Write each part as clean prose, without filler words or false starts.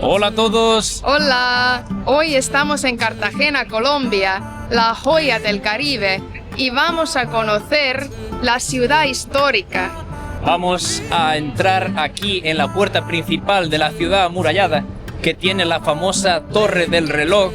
Hola a todos. Hola, hoy estamos en Cartagena, Colombia, la joya del Caribe, y vamos a conocer la ciudad histórica. Vamos a entrar aquí en la puerta principal de la ciudad amurallada, que tiene la famosa Torre del Reloj.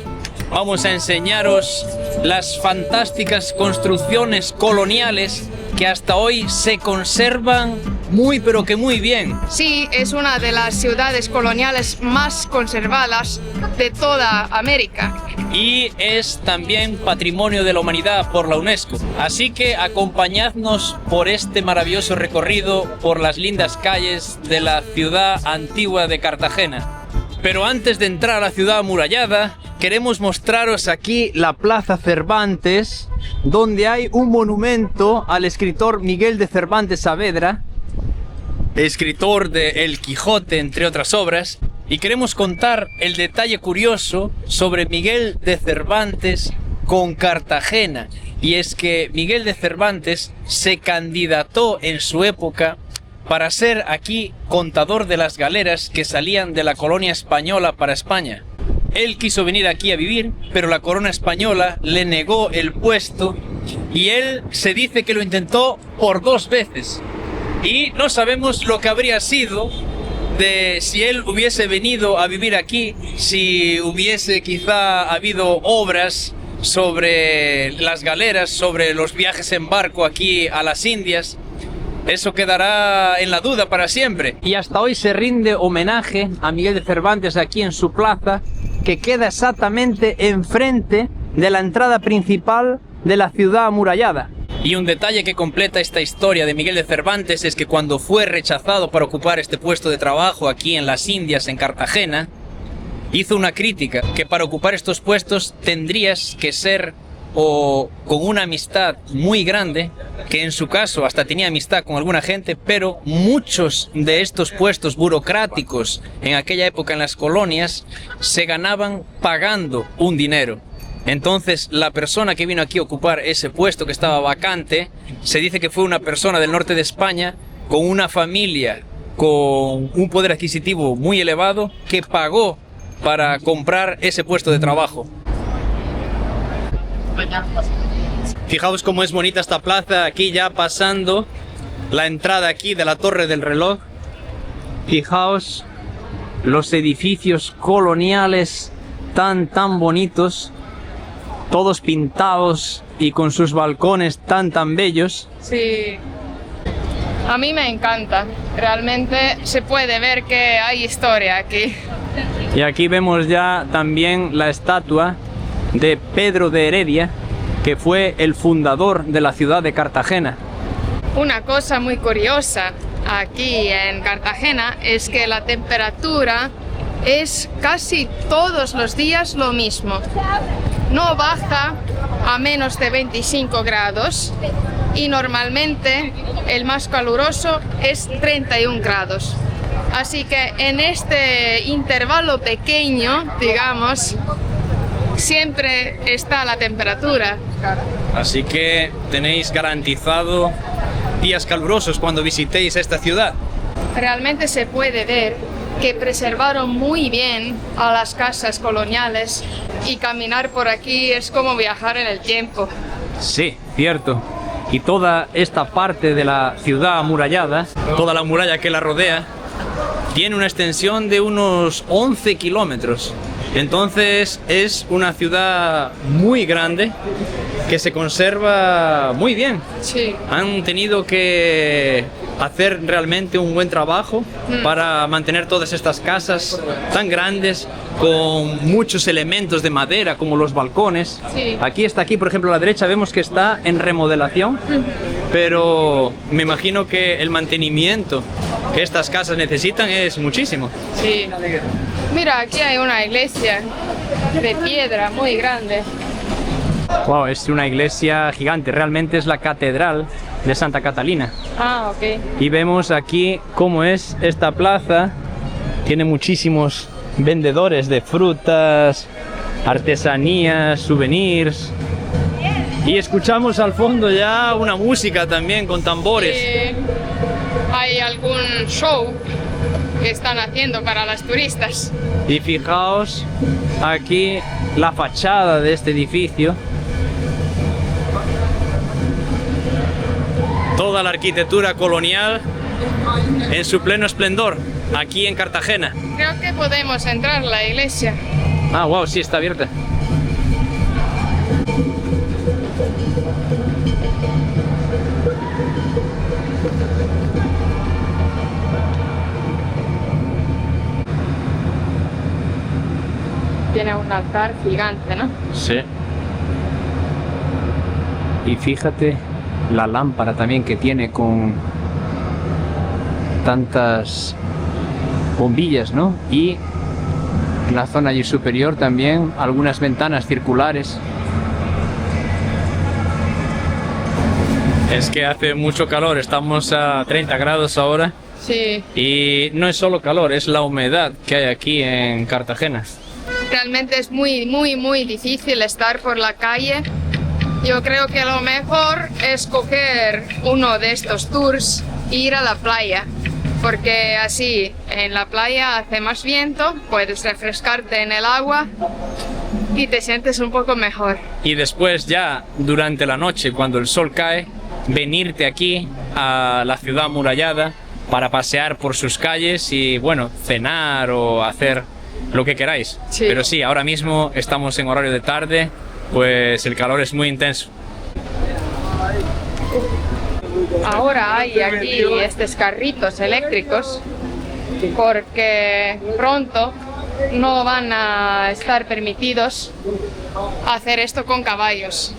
Vamos a enseñaros las fantásticas construcciones coloniales que hasta hoy se conservan muy pero que muy bien. Sí, es una de las ciudades coloniales más conservadas de toda América. Y es también Patrimonio de la Humanidad por la UNESCO. Así que acompañadnos por este maravilloso recorrido por las lindas calles de la ciudad antigua de Cartagena. Pero antes de entrar a la ciudad amurallada, queremos mostraros aquí la Plaza Cervantes, donde hay un monumento al escritor Miguel de Cervantes Saavedra, escritor de El Quijote, entre otras obras, y queremos contar el detalle curioso sobre Miguel de Cervantes con Cartagena. Y es que Miguel de Cervantes se candidató en su época para ser aquí contador de las galeras que salían de la colonia española para España. Él quiso venir aquí a vivir, pero la corona española le negó el puesto y él se dice que lo intentó por 2 veces. Y no sabemos lo que habría sido de si él hubiese venido a vivir aquí, si hubiese quizá habido obras sobre las galeras, sobre los viajes en barco aquí a las Indias. Eso quedará en la duda para siempre. Y hasta hoy se rinde homenaje a Miguel de Cervantes aquí en su plaza, que queda exactamente enfrente de la entrada principal de la ciudad amurallada. Y un detalle que completa esta historia de Miguel de Cervantes es que cuando fue rechazado para ocupar este puesto de trabajo aquí en las Indias, en Cartagena, hizo una crítica, que para ocupar estos puestos tendrías que ser o con una amistad muy grande, que en su caso hasta tenía amistad con alguna gente, pero muchos de estos puestos burocráticos en aquella época en las colonias se ganaban pagando un dinero. Entonces la persona que vino aquí a ocupar ese puesto que estaba vacante, se dice que fue una persona del norte de España con una familia con un poder adquisitivo muy elevado que pagó para comprar ese puesto de trabajo. Fijaos cómo es bonita esta plaza, aquí ya pasando la entrada aquí de la Torre del Reloj. Fijaos los edificios coloniales tan bonitos, todos pintados y con sus balcones tan bellos. Sí, a mí me encanta. Realmente se puede ver que hay historia aquí. Y aquí vemos ya también la estatua de Pedro de Heredia, que fue el fundador de la ciudad de Cartagena. Una cosa muy curiosa aquí en Cartagena es que la temperatura es casi todos los días lo mismo. No baja a menos de 25 grados y normalmente el más caluroso es 31 grados. Así que en este intervalo pequeño, digamos, siempre está la temperatura. Así que tenéis garantizado días calurosos cuando visitéis esta ciudad. Realmente se puede ver que preservaron muy bien a las casas coloniales y caminar por aquí es como viajar en el tiempo. Sí, cierto. Y toda esta parte de la ciudad amurallada, toda la muralla que la rodea, tiene una extensión de unos 11 kilómetros. Entonces es una ciudad muy grande que se conserva muy bien. Sí. Han tenido que hacer realmente un buen trabajo para mantener todas estas casas tan grandes con muchos elementos de madera como los balcones. Sí. Aquí, por ejemplo, a la derecha vemos que está en remodelación, pero me imagino que el mantenimiento que estas casas necesitan es muchísimo. Sí. Mira, aquí hay una iglesia de piedra muy grande. Wow, es una iglesia gigante, realmente es la catedral de Santa Catalina. Ah, ok. Y vemos aquí cómo es esta plaza, tiene muchísimos vendedores de frutas, artesanías, souvenirs. Y escuchamos al fondo ya una música también con tambores. ¿Hay algún show que están haciendo para los turistas. Y fijaos aquí la fachada de este edificio. Toda la arquitectura colonial en su pleno esplendor, aquí en Cartagena. Creo que podemos entrar a la iglesia. Ah, wow, sí, está abierta. Tiene un altar gigante, ¿no? Sí. Y fíjate la lámpara también que tiene con tantas bombillas, ¿no? Y en la zona allí superior también algunas ventanas circulares. Es que hace mucho calor, estamos a 30 grados ahora. Sí. Y no es solo calor, es la humedad que hay aquí en Cartagena. Realmente es muy difícil estar por la calle. Yo creo que lo mejor es coger uno de estos tours e ir a la playa, porque así en la playa hace más viento, puedes refrescarte en el agua y te sientes un poco mejor. Y después ya durante la noche, cuando el sol cae, venirte aquí a la ciudad amurallada para pasear por sus calles y bueno, cenar o hacer lo que queráis. Sí. Pero sí, ahora mismo estamos en horario de tarde, pues el calor es muy intenso. Ahora hay aquí estos carritos eléctricos porque pronto no van a estar permitidos hacer esto con caballos.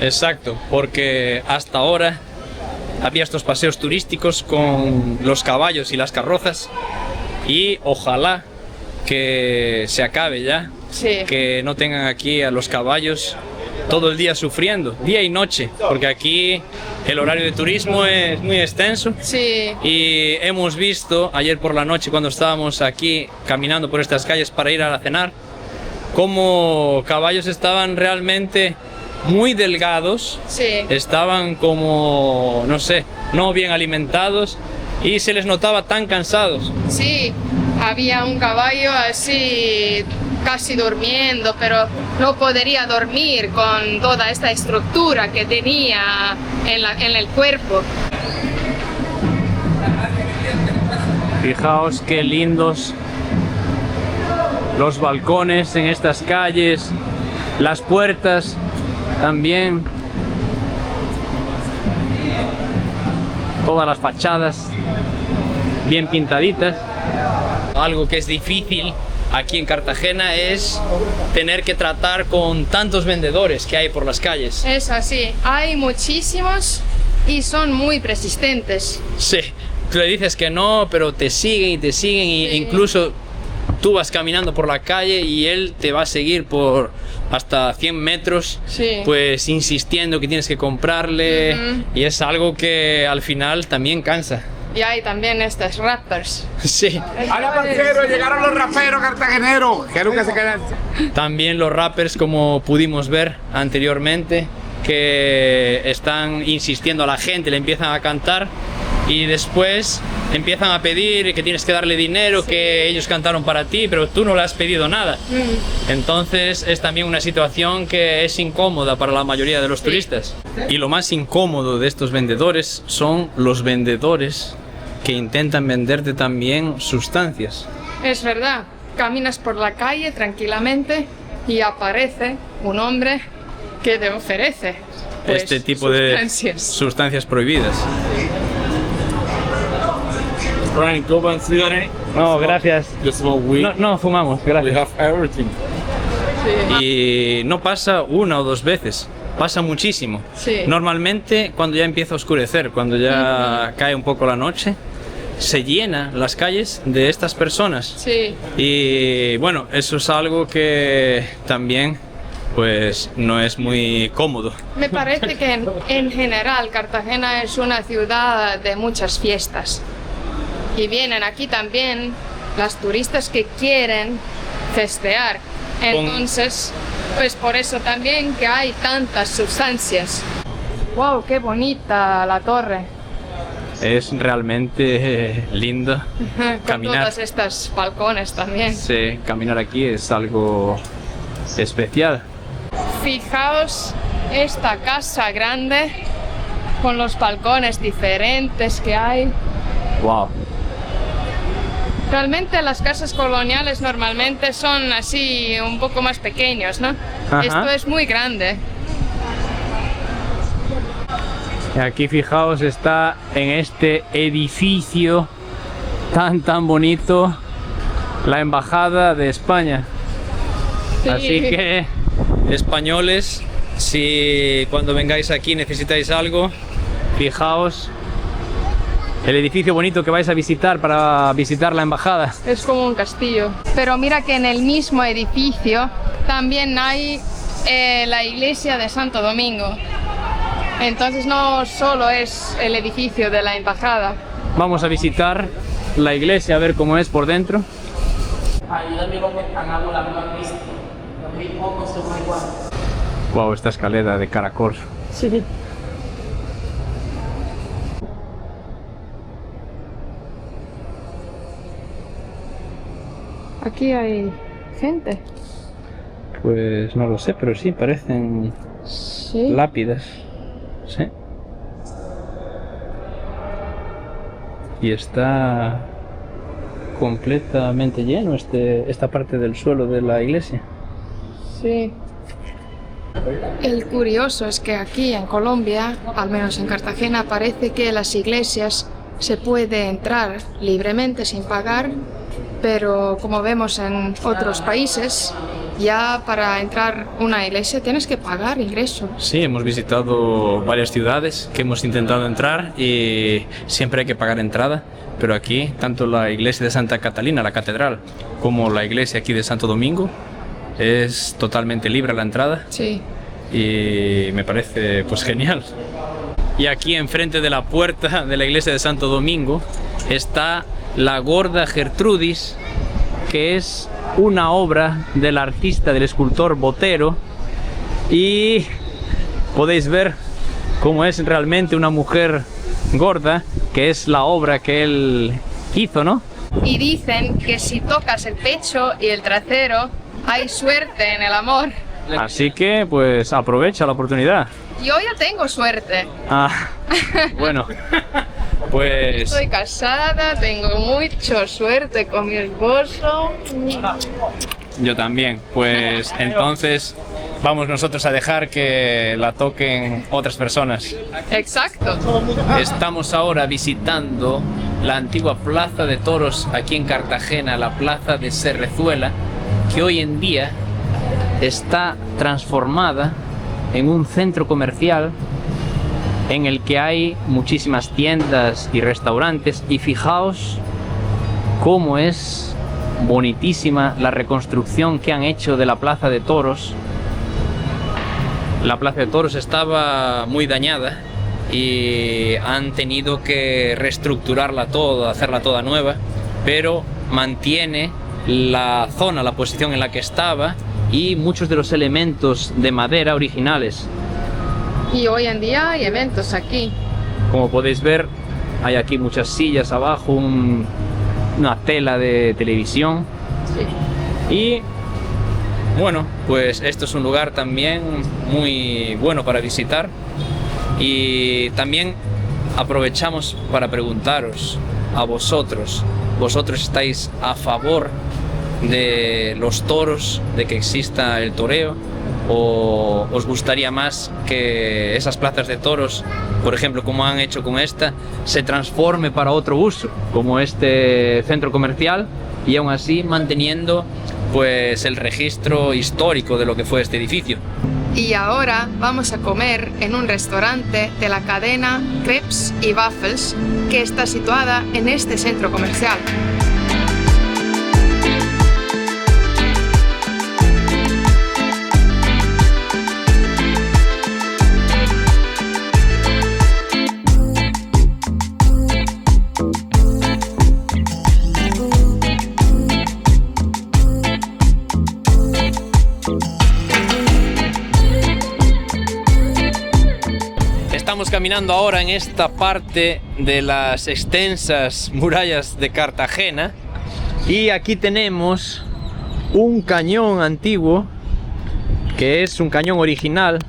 Exacto, porque hasta ahora había estos paseos turísticos con los caballos y las carrozas y ojalá que se acabe ya, Sí. que no tengan aquí a los caballos todo el día sufriendo, día y noche, porque aquí el horario de turismo es muy extenso. Sí. Y hemos visto ayer por la noche cuando estábamos aquí caminando por estas calles para ir a cenar, cómo caballos estaban realmente muy delgados, Sí. estaban como, no sé, no bien alimentados y se les notaba tan cansados. Sí, había un caballo así casi durmiendo, pero no podría dormir con toda esta estructura que tenía en el cuerpo. Fijaos qué lindos los balcones en estas calles, las puertas también, todas las fachadas bien pintaditas. Algo que es difícil aquí en Cartagena es tener que tratar con tantos vendedores que hay por las calles. Es así, hay muchísimos y son muy persistentes. Sí, tú le dices que no, pero te siguen y te siguen Sí. e incluso tú vas caminando por la calle y él te va a seguir por hasta 100 metros, Sí. pues insistiendo que tienes que comprarle. Ujú. Y es algo que al final también cansa. Y hay también estos rappers. Sí, ¡Hola, parcero! Llegaron los raperos cartageneros, que nunca se quedan. también los rappers, como pudimos ver anteriormente, que están insistiendo a la gente, le empiezan a cantar y después empiezan a pedir que tienes que darle dinero, que ellos cantaron para ti, pero tú no le has pedido nada. Entonces es también una situación que es incómoda para la mayoría de los turistas. Y lo más incómodo de estos vendedores son los vendedores que intentan venderte también sustancias. Es verdad, caminas por la calle tranquilamente y aparece un hombre que te ofrece pues, Este tipo de sustancias. sustancias prohibidas. Frank, go and cigarette. No, gracias. You smoke weed. No, no fumamos, We gracias. have everything. Y no pasa una o dos veces, pasa muchísimo. Sí. Normalmente cuando ya empieza a oscurecer, cuando ya cae un poco la noche, se llenan las calles de estas personas. Sí, Y bueno, eso es algo que también pues no es muy cómodo. me parece que en general Cartagena es una ciudad de muchas fiestas. Y vienen aquí también las turistas que quieren festear. Entonces, pues por eso también que hay tantas sustancias. ¡Wow! ¡Qué bonita la torre! Es realmente lindo Con caminar. todas estas balcones también. Sí, caminar aquí es algo especial. Fijaos esta casa grande con los balcones diferentes que hay. Wow. Realmente las casas coloniales normalmente son así un poco más pequeños, ¿no? Ajá. Esto es muy grande. Y aquí fijaos, está en este edificio tan bonito la Embajada de España. Sí. Así que, españoles, si cuando vengáis aquí necesitáis algo, fijaos el edificio bonito que vais a visitar para visitar la embajada. Es como un castillo. Pero mira que en el mismo edificio también hay la iglesia de Santo Domingo. Entonces no solo es el edificio de la embajada. Vamos a visitar la iglesia a ver cómo es por dentro. Wow, esta escalera de caracol. Sí. Aquí hay gente. Pues no lo sé, pero sí, parecen Sí. lápidas. Sí. Y está completamente lleno esta parte del suelo de la iglesia. Sí. El curioso es que aquí en Colombia, al menos en Cartagena, parece que las iglesias se puede entrar libremente sin pagar, pero como vemos en otros países, ya para entrar a una iglesia tienes que pagar ingreso. Sí, hemos visitado varias ciudades que hemos intentado entrar y siempre hay que pagar entrada, pero aquí tanto la iglesia de Santa Catalina, la catedral, como la iglesia aquí de Santo Domingo es totalmente libre la entrada. Sí. Y me parece pues genial. Y aquí enfrente de la puerta de la iglesia de Santo Domingo está la Gorda Gertrudis, que es una obra del artista, del escultor Botero, y podéis ver cómo es realmente una mujer gorda, que es la obra que él hizo, ¿no? Y dicen que si tocas el pecho y el trasero, hay suerte en el amor. Así que pues aprovecha la oportunidad. Yo ya tengo suerte. Ah, bueno, pues Estoy casada, tengo mucha suerte con mi esposo. yo también. Pues entonces vamos nosotros a dejar que la toquen otras personas. Exacto. Estamos ahora visitando la antigua plaza de toros aquí en Cartagena, la plaza de Serrezuela, que hoy en día está transformada en un centro comercial en el que hay muchísimas tiendas y restaurantes, y fijaos cómo es bonitísima la reconstrucción que han hecho de la plaza de toros. La plaza de toros estaba muy dañada y han tenido que reestructurarla toda, hacerla toda nueva, pero mantiene la zona, la posición en la que estaba y muchos de los elementos de madera originales. Y hoy en día hay eventos aquí. Como podéis ver, hay aquí muchas sillas abajo, una tela de televisión. Sí. Y bueno, pues esto es un lugar también muy bueno para visitar. Y también aprovechamos para preguntaros a vosotros, ¿vosotros estáis a favor de los toros, de que exista el toreo? ¿O os gustaría más que esas plazas de toros, por ejemplo, como han hecho con esta, se transforme para otro uso, como este centro comercial, y aún así manteniendo pues el registro histórico de lo que fue este edificio? Y ahora vamos a comer en un restaurante de la cadena Crepes y Waffles, que está situada en este centro comercial. Estamos caminando ahora en esta parte de las extensas murallas de Cartagena y aquí tenemos un cañón antiguo, que es un cañón original,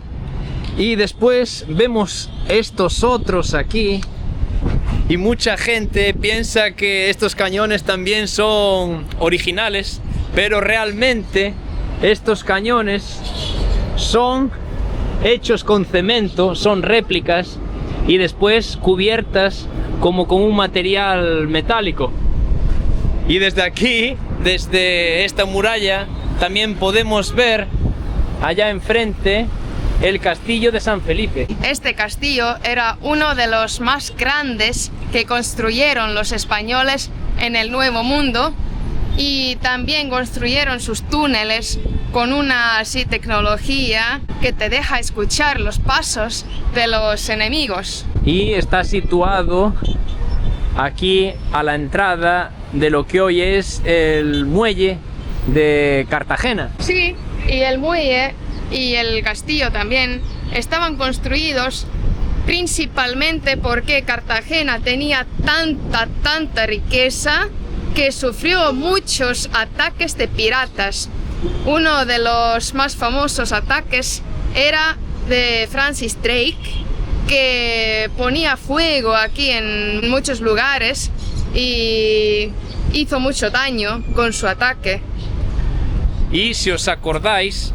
y después vemos estos otros aquí y mucha gente piensa que estos cañones también son originales, pero realmente estos cañones son hechos con cemento, son réplicas y después cubiertas como con un material metálico. Y desde aquí, desde esta muralla, también podemos ver allá enfrente el castillo de San Felipe. Este castillo era uno de los más grandes que construyeron los españoles en el Nuevo Mundo y también construyeron sus túneles con una así tecnología que te deja escuchar los pasos de los enemigos. Y está situado aquí a la entrada de lo que hoy es el muelle de Cartagena. Sí, y el muelle y el castillo también estaban construidos principalmente porque Cartagena tenía tanta riqueza que sufrió muchos ataques de piratas. Uno de los más famosos ataques era de Francis Drake, que ponía fuego aquí en muchos lugares y hizo mucho daño con su ataque. Y si os acordáis,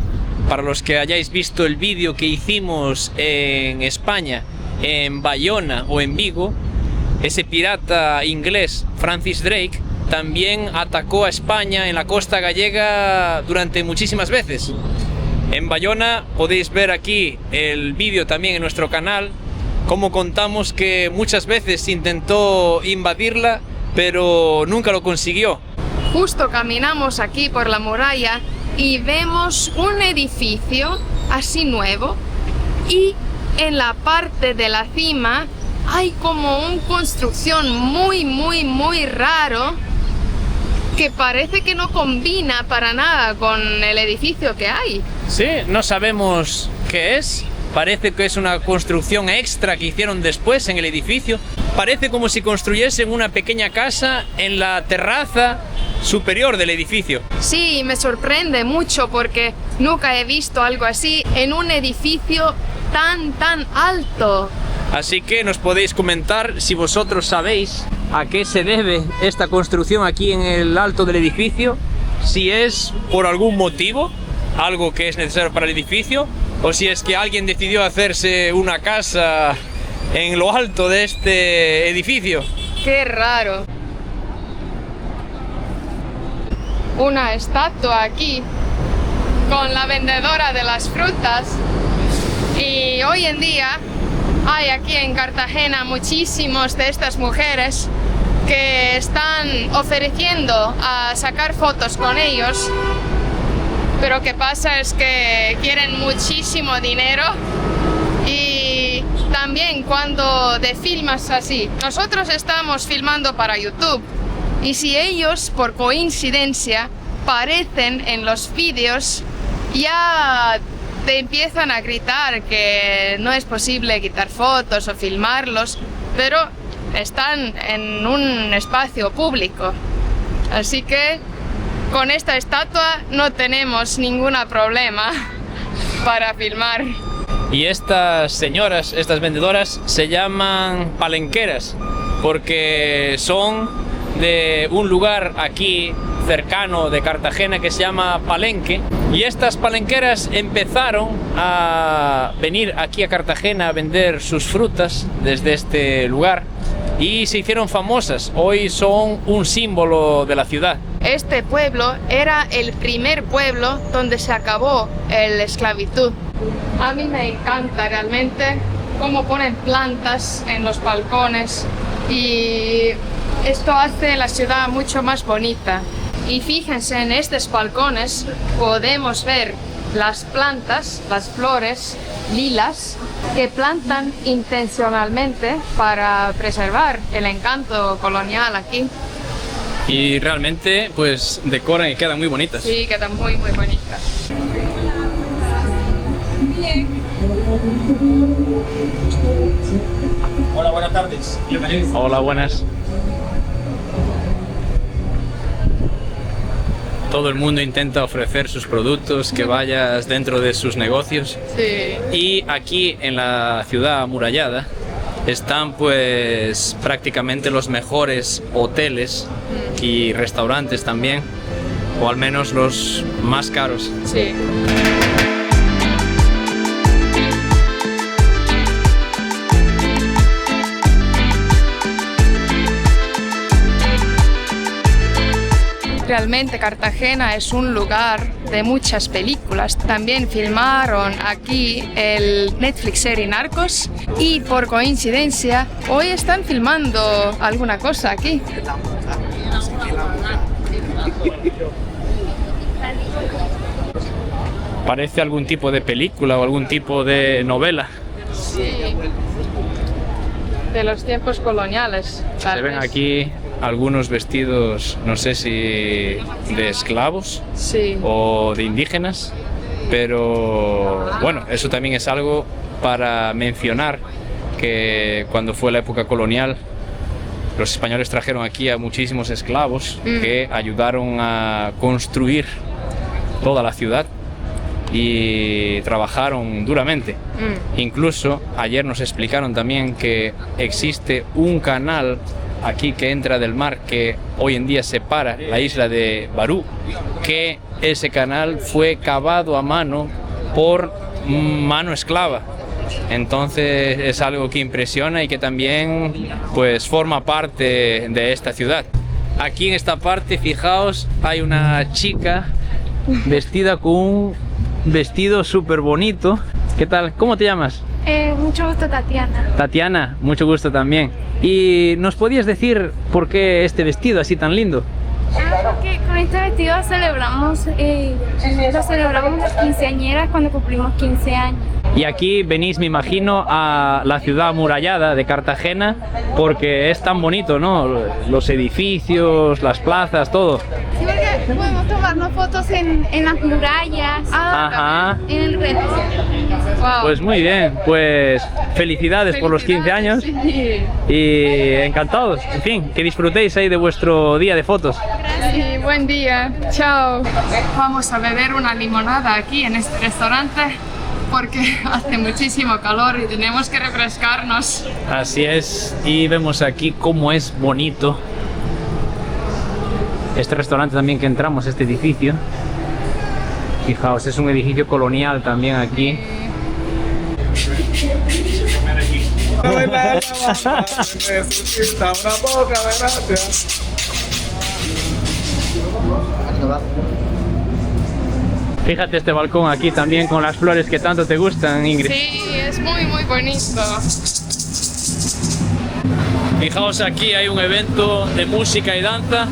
para los que hayáis visto el vídeo que hicimos en España, en Bayona o en Vigo, ese pirata inglés Francis Drake también atacó a España en la costa gallega durante muchísimas veces. En Bayona podéis ver aquí el vídeo también en nuestro canal, como contamos que muchas veces intentó invadirla, pero nunca lo consiguió. Justo caminamos aquí por la muralla y vemos un edificio así nuevo y en la parte de la cima hay como una construcción muy raro que parece que no combina para nada con el edificio que hay. Sí, no sabemos qué es. Parece que es una construcción extra que hicieron después en el edificio. Parece como si construyesen una pequeña casa en la terraza superior del edificio. Sí, me sorprende mucho porque nunca he visto algo así en un edificio tan alto. Así que nos podéis comentar si vosotros sabéis a qué se debe esta construcción aquí en el alto del edificio, si es por algún motivo, algo que es necesario para el edificio, o si es que alguien decidió hacerse una casa en lo alto de este edificio. ¡Qué raro! Una estatua aquí con la vendedora de las frutas, y hoy en día hay aquí en Cartagena muchísimos de estas mujeres que están ofreciendo a sacar fotos con ellos, pero que pasa es que quieren muchísimo dinero. Y también cuando te filmas así, nosotros estamos filmando para YouTube, y si ellos por coincidencia aparecen en los vídeos, ya te empiezan a gritar que no es posible quitar fotos o filmarlos, pero están en un espacio público. Así que con esta estatua no tenemos ningún problema para filmar. Y estas señoras, estas vendedoras, se llaman palenqueras porque son de un lugar aquí cercano de Cartagena que se llama Palenque, y estas palenqueras empezaron a venir aquí a Cartagena a vender sus frutas desde este lugar y se hicieron famosas. Hoy son un símbolo de la ciudad. Este pueblo era el primer pueblo donde se acabó la esclavitud. A mí me encanta realmente cómo ponen plantas en los balcones, y esto hace la ciudad mucho más bonita. Y fíjense, en estos balcones podemos ver las plantas, las flores lilas que plantan intencionalmente para preservar el encanto colonial aquí. Y realmente pues decoran y quedan muy bonitas. Sí, quedan muy bonitas. Hola, buenas tardes. Bienvenidos. Hola, buenas. Todo el mundo intenta ofrecer sus productos, que vayas dentro de sus negocios. Sí. Y aquí en la ciudad amurallada están pues prácticamente los mejores hoteles y restaurantes también, o al menos los más caros. Sí. Realmente Cartagena es un lugar de muchas películas. También filmaron aquí el Netflix serie Narcos y por coincidencia hoy están filmando alguna cosa aquí. Parece algún tipo de película o algún tipo de novela. Sí. De los tiempos coloniales. Se ven aquí algunos vestidos, no sé si de esclavos Sí. o de indígenas, pero bueno, eso también es algo para mencionar, que cuando fue la época colonial los españoles trajeron aquí a muchísimos esclavos que ayudaron a construir toda la ciudad y trabajaron duramente. Incluso ayer nos explicaron también que existe un canal aquí que entra del mar, que hoy en día separa la isla de Barú, que ese canal fue cavado a mano por mano esclava. Entonces es algo que impresiona y que también pues forma parte de esta ciudad. Aquí en esta parte, fijaos, hay una chica vestida con un vestido súper bonito. ¿Qué tal? ¿Cómo te llamas? Mucho gusto, Tatiana. Tatiana, mucho gusto también. ¿Y nos podías decir por qué este vestido así tan lindo? Porque con este vestido celebramos las quinceañeras cuando cumplimos 15 años. Y aquí venís, me imagino, a la ciudad amurallada de Cartagena porque es tan bonito, ¿no? Los edificios, las plazas, todo. Sí, porque podemos tomarnos fotos en las murallas, Ajá. en el reloj. Wow. Pues muy bien, pues felicidades por los 15 años Sí. y encantados. En fin, que disfrutéis ahí de vuestro día de fotos. Sí, buen día. Chao. Vamos a beber una limonada aquí en este restaurante porque hace muchísimo calor y tenemos que refrescarnos. Así es, y vemos aquí cómo es bonito este restaurante también que entramos, este edificio. Fijaos, es un edificio colonial también aquí. Fíjate este balcón aquí también con las flores que tanto te gustan, Ingrid. Sí, es muy muy bonito. Fijaos, aquí hay un evento de música y danza.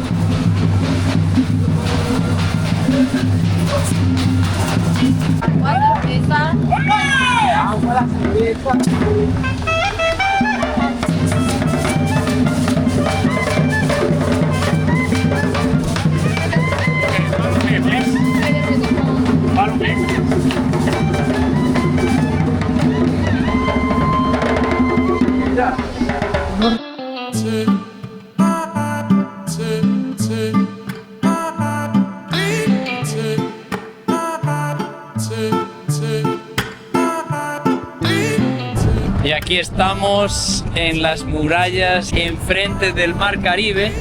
Y aquí estamos en las murallas enfrente del mar Caribe.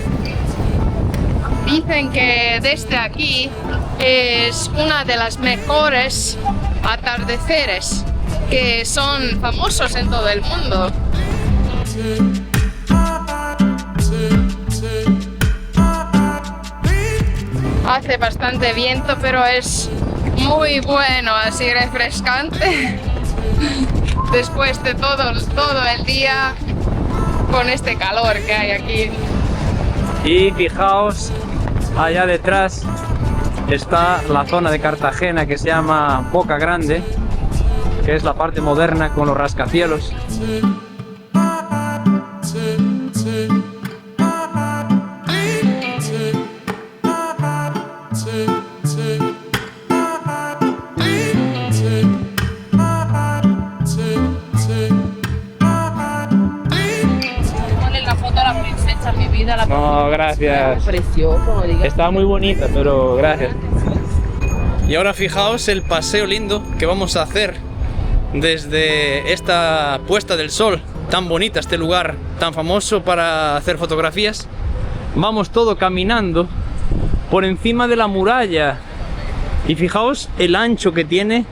Dicen que desde aquí es una de las mejores atardeceres que son famosos en todo el mundo. Hace bastante viento, pero es muy bueno, así refrescante. Después de todo el día con este calor que hay aquí. Y fijaos, allá detrás está la zona de Cartagena que se llama Boca Grande, que es la parte moderna con los rascacielos. gracias. Precioso, diga. Está muy bonita, pero gracias. Y ahora fijaos el paseo lindo que vamos a hacer desde esta puesta del sol tan bonita, este lugar tan famoso para hacer fotografías. Vamos todo caminando por encima de la muralla y fijaos el ancho que tiene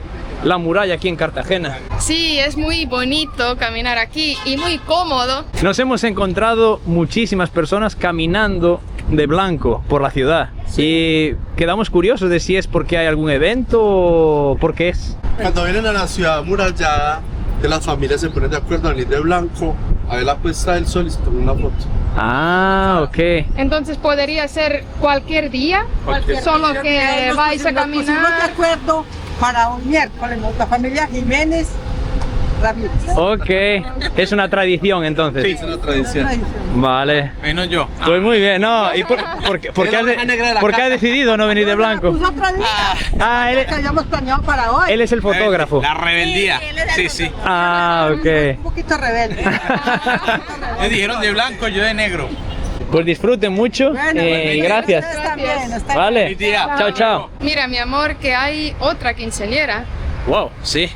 la muralla aquí en Cartagena. Sí, es muy bonito caminar aquí y muy cómodo. Nos hemos encontrado muchísimas personas caminando de blanco por la ciudad y quedamos curiosos de si es porque hay algún evento o por qué es. Cuando vienen a la ciudad amurallada, de las familias se ponen de acuerdo a venir de blanco a ver la puesta del sol y se toman una foto. Ah, ok. Entonces podría ser cualquier día, solo que vais a Nos pusimos de caminar. acuerdo para un miércoles, nuestra familia Jiménez Ramírez. Ok, es una tradición entonces. Sí, es una tradición. Vale. Menos yo. Pues muy bien, no. ¿Y por qué has decidido no venir de blanco? Pues otro día. Ah, Que habíamos planeado para hoy. él es el fotógrafo. La rebeldía. Sí, sí. Ah, Un ok. poquito rebelde. Me dijeron de blanco, yo de negro. Pues disfruten mucho y gracias. Ustedes también, está Vale. Feliz día. Chao, chao. Mira, mi amor, que hay otra quinceañera. Wow, sí.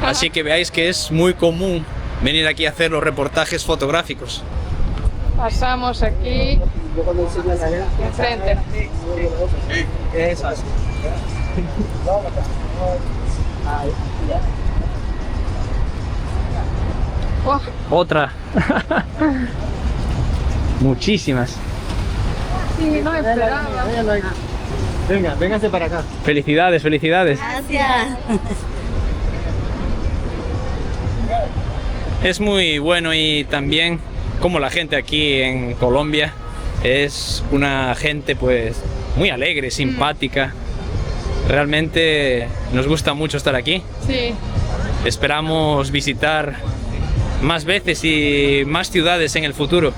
Así que veáis que es muy común venir aquí a hacer los reportajes fotográficos. Pasamos aquí enfrente. Oh, Otra. Muchísimas. sí, no esperaba. Venga, véngase para acá. Felicidades, felicidades. Gracias. Es muy bueno y también como la gente aquí en Colombia es una gente pues muy alegre, simpática. Realmente nos gusta mucho estar aquí. Sí. Esperamos visitar más veces y más ciudades en el futuro.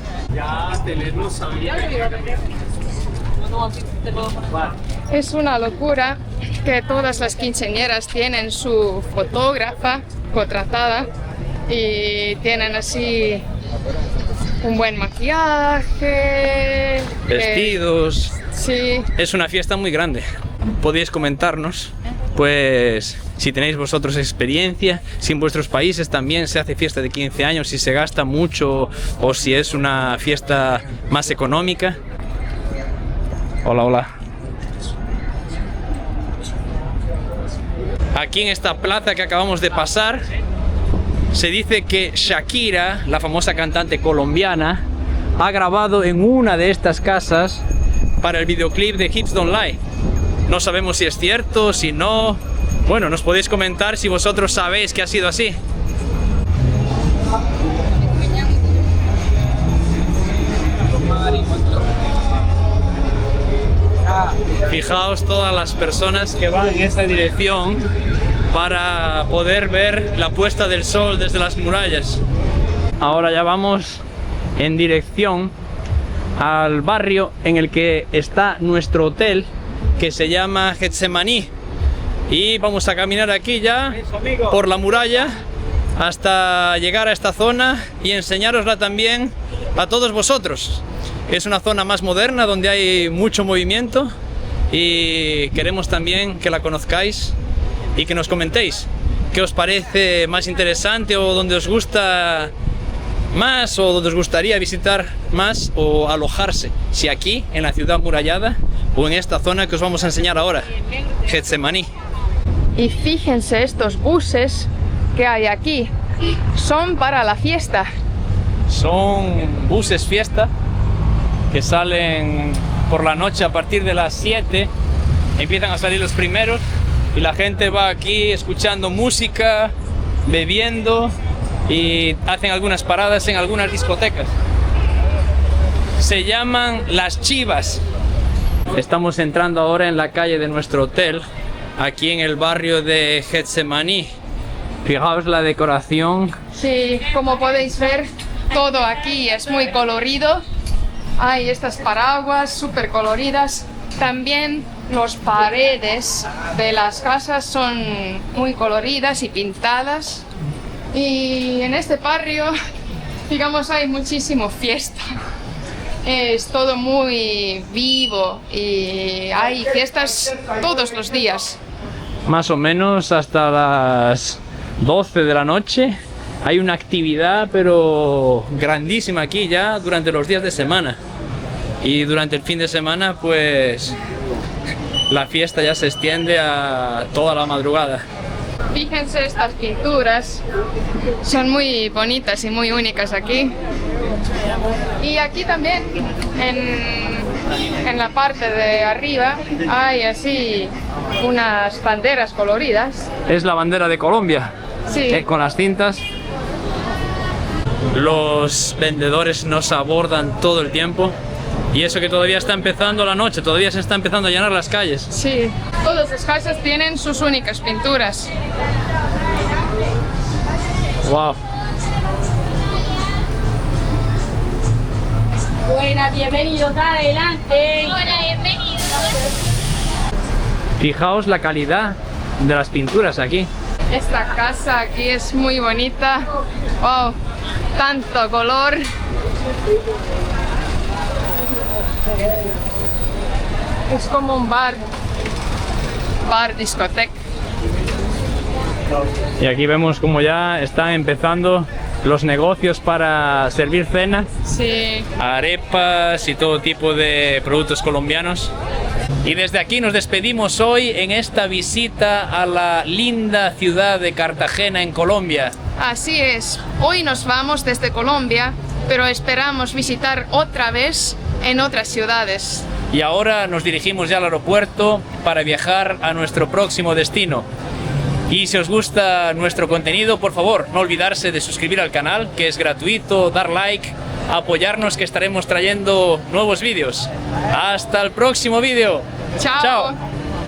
Es una locura que todas las quinceañeras tienen su fotógrafa contratada y tienen así un buen maquillaje, Vestidos. sí, Es una fiesta muy grande. Podéis comentarnos, pues, si tenéis vosotros experiencia, si en vuestros países también se hace fiesta de 15 años, si se gasta mucho o si es una fiesta más económica. Hola, hola. Aquí en esta plaza que acabamos de pasar, se dice que Shakira, la famosa cantante colombiana, ha grabado en una de estas casas para el videoclip de Hips Don't Lie. No sabemos si es cierto, si no. Bueno, nos podéis comentar si vosotros sabéis que ha sido así. Fijaos todas las personas que van en esta dirección para poder ver la puesta del sol desde las murallas. Ahora ya vamos en dirección al barrio en el que está nuestro hotel, que se llama Getsemaní, y vamos a caminar aquí ya por la muralla hasta llegar a esta zona y enseñárosla también a todos vosotros. Es una zona más moderna donde hay mucho movimiento y queremos también que la conozcáis y que nos comentéis qué os parece más interesante o donde os gusta más o donde os gustaría visitar más o alojarse, si aquí en la ciudad murallada o en esta zona que os vamos a enseñar ahora, Getsemaní. y fíjense estos buses que hay aquí, son para la fiesta. Son buses fiesta que salen por la noche a partir de las 7, empiezan a salir los primeros y la gente va aquí escuchando música, bebiendo y hacen algunas paradas en algunas discotecas. Se llaman Las Chivas. Estamos entrando ahora en la calle de nuestro hotel, aquí en el barrio de Getsemaní. Fijaos la decoración. Sí, como podéis ver, todo aquí es muy colorido. Hay estas paraguas súper coloridas. También las paredes de las casas son muy coloridas y pintadas. Y en este barrio, digamos, hay muchísimo fiesta. Es todo muy vivo y hay fiestas todos los días. Más o menos hasta las 12 de la noche hay una actividad pero grandísima aquí ya durante los días de semana. Y durante el fin de semana pues la fiesta ya se extiende a toda la madrugada. Fíjense estas pinturas, son muy bonitas y muy únicas aquí. Y aquí también, en la parte de arriba, hay así unas banderas coloridas. Es la bandera de Colombia, Sí. con las cintas. Los vendedores nos abordan todo el tiempo. Y eso que todavía está empezando la noche, todavía se está empezando a llenar las calles. Sí, todas las casas tienen sus únicas pinturas. Wow. Buenas, bienvenidos, adelante. Hola, bienvenidos. Fijaos la calidad de las pinturas aquí. Esta casa aquí es muy bonita. Wow, tanto color. Es como un bar discoteca. Y aquí vemos como ya están empezando los negocios para servir cenas. Sí. Arepas y todo tipo de productos colombianos. Y desde aquí nos despedimos hoy en esta visita a la linda ciudad de Cartagena en Colombia. Así es. Hoy nos vamos desde Colombia, pero esperamos visitar otra vez en otras ciudades. Y ahora nos dirigimos ya al aeropuerto para viajar a nuestro próximo destino. Y si os gusta nuestro contenido, por favor, no olvidarse de suscribir al canal, que es gratuito, dar like, apoyarnos, que estaremos trayendo nuevos vídeos. ¡Hasta el próximo vídeo! Chao. ¡Chao!